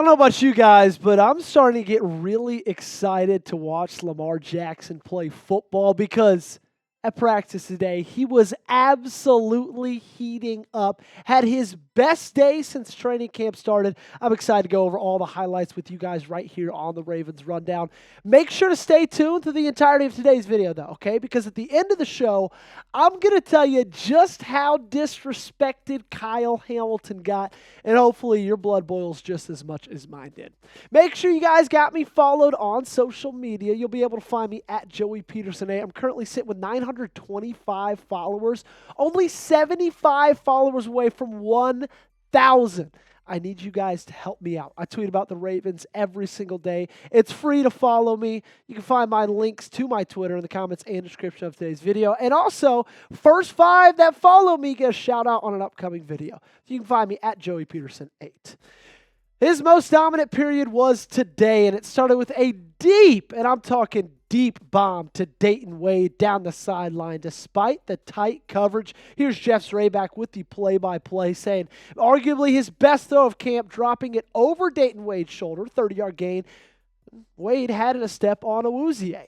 don't know about you guys, but I'm starting to get really excited to watch Lamar Jackson play football because at practice today, he was absolutely heating up, had his best day since training camp started. I'm excited to go over all the highlights with you guys right here on the Ravens Rundown. Make sure to stay tuned to the entirety of today's video, though, okay? Because at the end of the show, I'm going to tell you just how disrespected Kyle Hamilton got, and hopefully your blood boils just as much as mine did. Make sure you guys got me followed on social media. You'll be able to find me at Joey Petersen. I'm currently sitting with 925 followers, only 75 followers away from 1,000. I need you guys to help me out. I tweet about the Ravens every single day. It's free to follow me. You can find my links to my Twitter in the comments and description of today's video. And also, first 5 that follow me get a shout out on an upcoming video. You can find me at Joey Petersen 8. His most dominant period was today, and it started with a deep, and I'm talking deep bomb to Dayton Wade down the sideline. Despite the tight coverage, here's Jeff Zrayback with the play-by-play saying, arguably his best throw of camp, dropping it over Dayton Wade's shoulder, 30-yard gain. Wade had a step on Awuzie.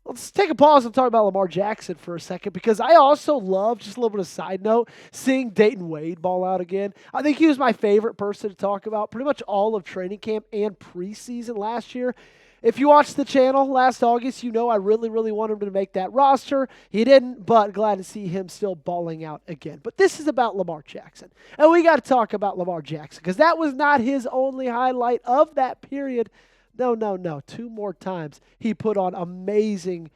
Let's take a pause and talk about Lamar Jackson for a second, because I also love, just a little bit of side note, seeing Dayton Wade ball out again. I think he was my favorite person to talk about pretty much all of training camp and preseason last year. If you watched the channel last August, you know I really wanted him to make that roster. He didn't, but glad to see him still balling out again. But this is about Lamar Jackson. And we got to talk about Lamar Jackson, because that was not his only highlight of that period. No. 2 more times he put on amazing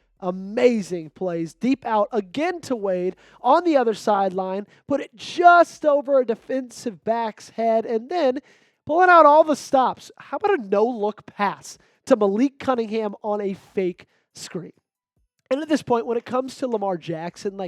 plays. Deep out again to Wade on the other sideline. Put it just over a defensive back's head. And then pulling out all the stops. How about a no-look pass to Malik Cunningham on a fake screen? And at this point, when it comes to Lamar Jackson,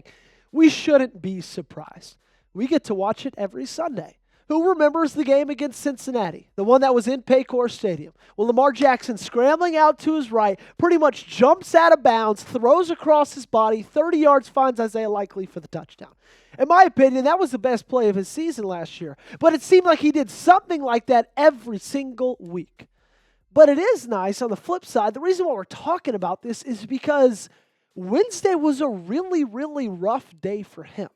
we shouldn't be surprised. We get to watch it every Sunday. Who remembers the game against Cincinnati, the one that was in Paycor Stadium? Well, Lamar Jackson scrambling out to his right, pretty much jumps out of bounds, throws across his body, 30 yards, finds Isaiah Likely for the touchdown. In my opinion, that was the best play of his season last year, but it seemed like he did something like that every single week. But it is nice on the flip side. The reason why we're talking about this is because Wednesday was a really rough day for him.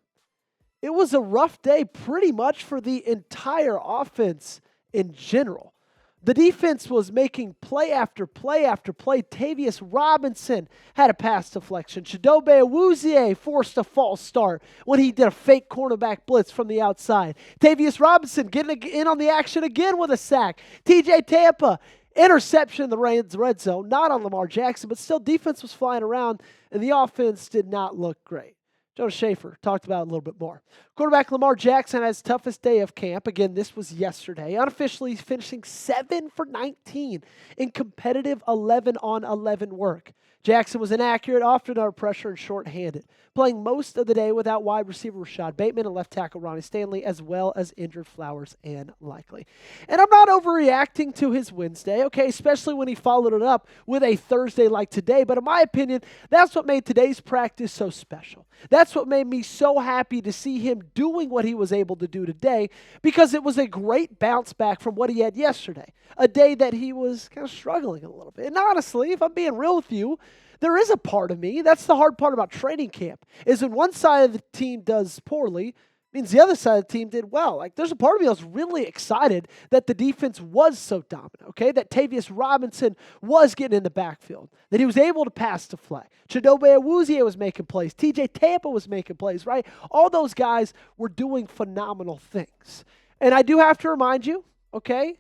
It was a rough day pretty much for the entire offense in general. The defense was making play after play after play. Tavius Robinson had a pass deflection. Chidobe Awuzie forced a false start when he did a fake cornerback blitz from the outside. Tavius Robinson getting in on the action again with a sack. TJ Tampa, interception in the red zone, not on Lamar Jackson, but still defense was flying around, and the offense did not look great. Jonas Schaffer talked about it a little bit more. Quarterback Lamar Jackson had his toughest day of camp. Again, this was yesterday. Unofficially finishing 7 for 19 in competitive 11-on-11 work. Jackson was inaccurate, often under pressure and shorthanded, playing most of the day without wide receiver Rashod Bateman and left tackle Ronnie Stanley, as well as injured Flowers and Likely. And I'm not overreacting to his Wednesday, okay, especially when he followed it up with a Thursday like today. But in my opinion, that's what made today's practice so special. That's what made me so happy to see him doing what he was able to do today, because it was a great bounce back from what he had yesterday, a day that he was kind of struggling a little bit. And honestly, if I'm being real with you, there is a part of me, that's the hard part about training camp, is when one side of the team does poorly, means the other side of the team did well. There's a part of me that was really excited that the defense was so dominant, okay? That Tavius Robinson was getting in the backfield, that he was able to pass the flag. Chidobe Awuzie was making plays. TJ Tampa was making plays, right? All those guys were doing phenomenal things. And I do have to remind you, okay,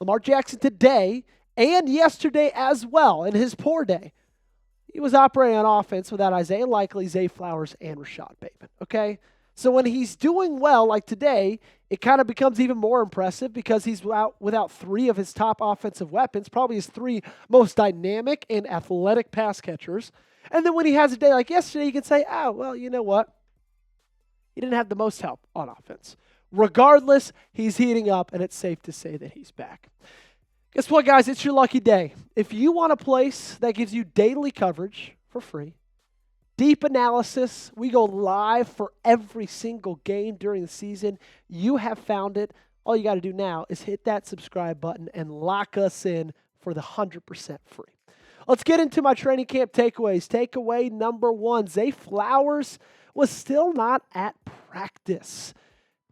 Lamar Jackson today and yesterday as well, in his poor day, he was operating on offense without Isaiah Likely, Zay Flowers, and Rashod Bateman, okay? So when he's doing well, like today, it kind of becomes even more impressive because he's without 3 of his top offensive weapons, probably his 3 most dynamic and athletic pass catchers. And then when he has a day like yesterday, you can say, oh, well, you know what? He didn't have the most help on offense. Regardless, he's heating up, and it's safe to say that he's back. Guess what, guys? It's your lucky day. If you want a place that gives you daily coverage for free, deep analysis, we go live for every single game during the season, you have found it all you got to do now is hit that subscribe button and lock us in for the 100% free. Let's get into my training camp takeaways. Takeaway number 1, Zay Flowers was still not at practice.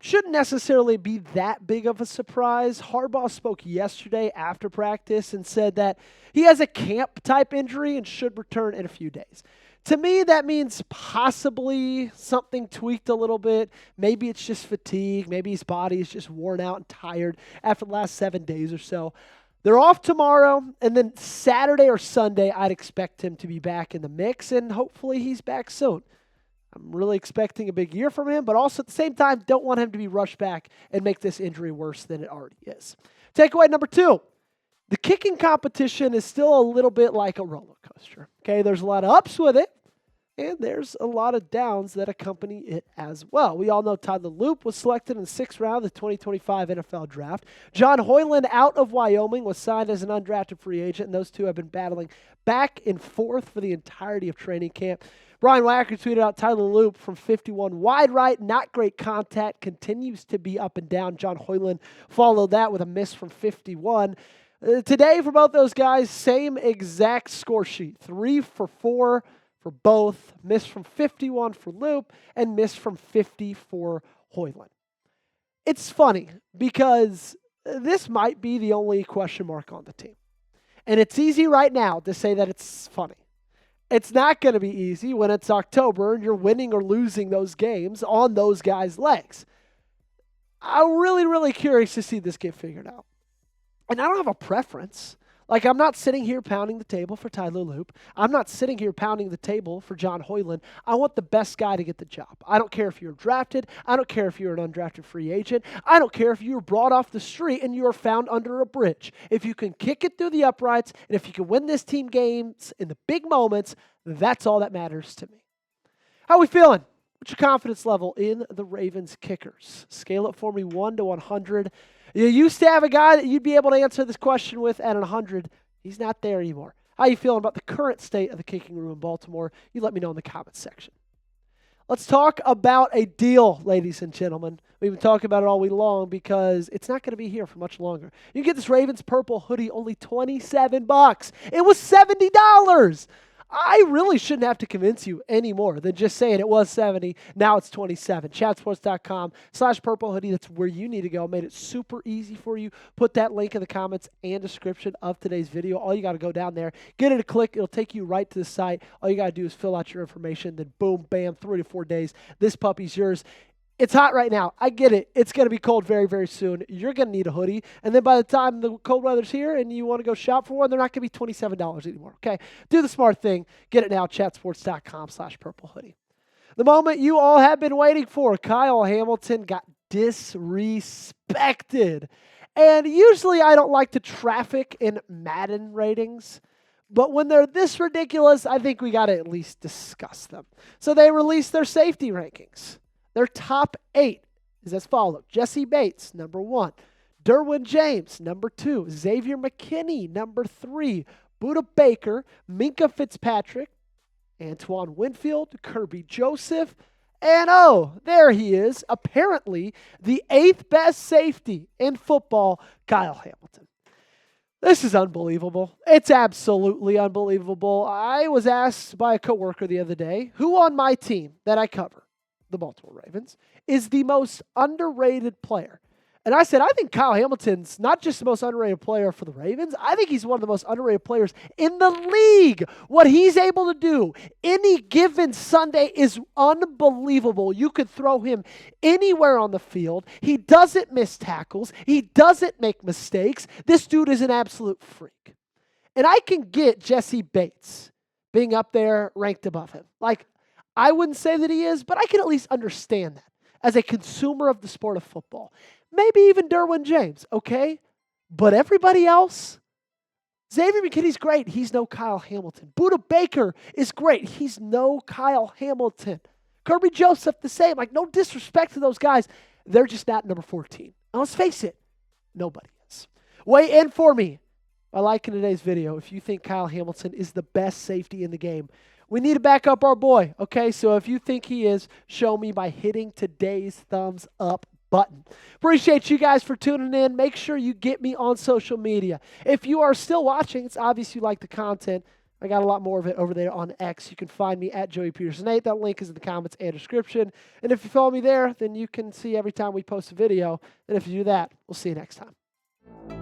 Shouldn't necessarily be that big of a surprise. Harbaugh spoke yesterday after practice and said that he has a camp-type injury and should return in a few days. To me, that means possibly something tweaked a little bit. Maybe it's just fatigue. Maybe his body is just worn out and tired after the last 7 days or so. They're off tomorrow, and then Saturday or Sunday, I'd expect him to be back in the mix, and hopefully he's back soon. I'm really expecting a big year from him, but also at the same time, don't want him to be rushed back and make this injury worse than it already is. Takeaway number 2, the kicking competition is still a little bit like a roller coaster. Okay, there's a lot of ups with it, and there's a lot of downs that accompany it as well. We all know Tyler Loop was selected in the 6th round of the 2025 NFL Draft. John Hoyland out of Wyoming was signed as an undrafted free agent, and those two have been battling back and forth for the entirety of training camp. Brian Wacker tweeted out Tyler Loop from 51 wide right, not great contact, continues to be up and down. John Hoyland followed that with a miss from 51. Today for both those guys, same exact score sheet, 3 for 4 for both, miss from 51 for Loop and miss from 50 for Hoyland. It's funny because this might be the only question mark on the team. And it's easy right now to say that it's funny. It's not going to be easy when it's October and you're winning or losing those games on those guys' legs. I'm really, really curious to see this get figured out. And I don't have a preference. Like, I'm not sitting here pounding the table for Tyler Loop. I'm not sitting here pounding the table for John Hoyland. I want the best guy to get the job. I don't care if you're drafted. I don't care if you're an undrafted free agent. I don't care if you were brought off the street and you were found under a bridge. If you can kick it through the uprights and if you can win this team games in the big moments, that's all that matters to me. How are we feeling? What's your confidence level in the Ravens kickers? Scale it for me 1 to 100. You used to have a guy that you'd be able to answer this question with at 100. He's not there anymore. How are you feeling about the current state of the kicking room in Baltimore? You let me know in the comments section. Let's talk about a deal, ladies and gentlemen. We've been talking about it all week long because it's not going to be here for much longer. You can get this Ravens purple hoodie only $27. It was $70. I really shouldn't have to convince you any more than just saying it was 70. Now it's 27. Chatsports.com/purple hoodie. That's where you need to go. Made it super easy for you. Put that link in the comments and description of today's video. All you got to go down there, get it a click. It'll take you right to the site. All you got to do is fill out your information. Then boom, bam, 3 to 4 days. This puppy's yours. It's hot right now. I get it. It's going to be cold very, very soon. You're going to need a hoodie. And then by the time the cold weather's here and you want to go shop for one, they're not going to be $27 anymore. Okay? Do the smart thing. Get it now. Chatsports.com/purple hoodie. The moment you all have been waiting for. Kyle Hamilton got disrespected. And usually I don't like to traffic in Madden ratings. But when they're this ridiculous, I think we got to at least discuss them. So they released their safety rankings. Their top 8 is as follows. Jesse Bates, number 1. Derwin James, number 2. Xavier McKinney, number 3. Budda Baker, Minka Fitzpatrick, Antoine Winfield, Kirby Joseph, and oh, there he is, apparently the 8th best safety in football, Kyle Hamilton. This is unbelievable. It's absolutely unbelievable. I was asked by a coworker the other day, who on my team that I cover, the Baltimore Ravens, is the most underrated player. And I said, I think Kyle Hamilton's not just the most underrated player for the Ravens. I think he's one of the most underrated players in the league. What he's able to do any given Sunday is unbelievable. You could throw him anywhere on the field. He doesn't miss tackles. He doesn't make mistakes. This dude is an absolute freak. And I can get Jesse Bates being up there ranked above him. Like, I wouldn't say that he is, but I can at least understand that as a consumer of the sport of football. Maybe even Derwin James, okay? But everybody else, Xavier McKinney's great. He's no Kyle Hamilton. Budda Baker is great. He's no Kyle Hamilton. Kirby Joseph, the same. Like, no disrespect to those guys. They're just not number 14. Now, let's face it, nobody is. Weigh in for me by liking today's video if you think Kyle Hamilton is the best safety in the game. We need to back up our boy, okay? So if you think he is, show me by hitting today's thumbs up button. Appreciate you guys for tuning in. Make sure you get me on social media. If you are still watching, it's obvious you like the content. I got a lot more of it over there on X. You can find me at Joey Petersen 8. That link is in the comments and description. And if you follow me there, then you can see every time we post a video. And if you do that, we'll see you next time.